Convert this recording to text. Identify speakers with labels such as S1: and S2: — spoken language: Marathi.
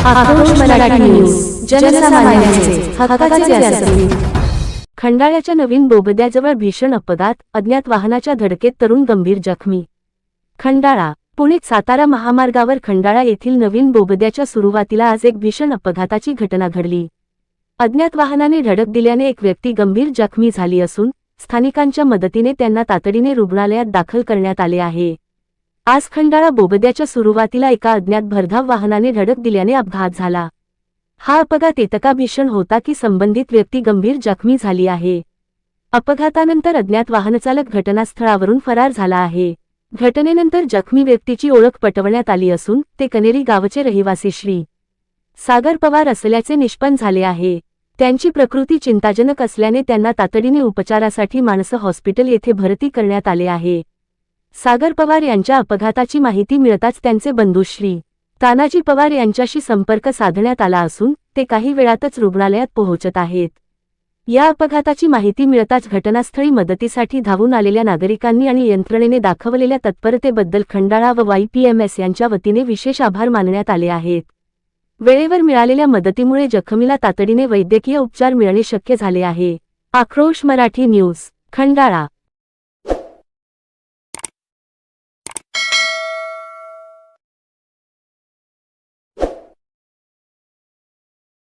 S1: आक्रोश मराठी न्यूज, जनसामान्यांचे हक्काचे व्यासपीठ। खंडाळ्याच्या नवीन बोगद्याजवळ भीषण अपघात, अज्ञात वाहनाच्या धडकेत तरुण गंभीर जखमी। खंडाळा पुणे सातारा महामार्गावर खंडाळा येथील नवीन बोगद्याच्या सुरुवातीला आज एक भीषण अपघाताची घटना घडली। अज्ञात वाहनाने धडक दिल्याने एक व्यक्ती गंभीर जखमी झाली असून स्थानिकांच्या मदतीने त्यांना तातडीने रुग्णालयात दाखल करण्यात आले आहे। आज खंडाळा बोगद्याच्या सुरुवातीला एका अज्ञात भरधाव वाहनाने धडक दिल्याने अपघात झाला। हा अपघात इतका भीषण होता की संबंधित व्यक्ती गंभीर जखमी झाली आहे। अपघातानंतर अज्ञात वाहनचालक घटनास्थळावरून फरार झाला आहे। घटनेनंतर जखमी व्यक्तीची ओळख पटवण्यात आली असून ते कनेरी गावचे रहिवासी श्री. सागर पवार असल्याचे निष्पन्न झाले आहे। त्यांची प्रकृती चिंताजनक असल्याने त्यांना तातडीने उपचारासाठी मानस हॉस्पिटल येथे भरती करण्यात आले आहे। सागर पवार यांच्या अपघाताची माहिती मिळताच त्यांचे बंधू श्री. तानाजी पवार यांच्याशी संपर्क साधण्यात आला असून ते काही वेळातच रुग्णालयात पोहोचत आहेत। या अपघाताची माहिती मिळताच घटनास्थळी मदतीसाठी धावून आलेल्या नागरिकांनी आणि यंत्रणेने दाखवलेल्या तत्परतेबद्दल खंडाळा व YPMS यांच्या वतीने विशेष आभार मानण्यात आले आहेत। वेळेवर मिळालेल्या मदतीमुळे जखमीला तातडीने वैद्यकीय उपचार मिळणे शक्य झाले आहे। आक्रोश मराठी न्यूज, खंडाळा।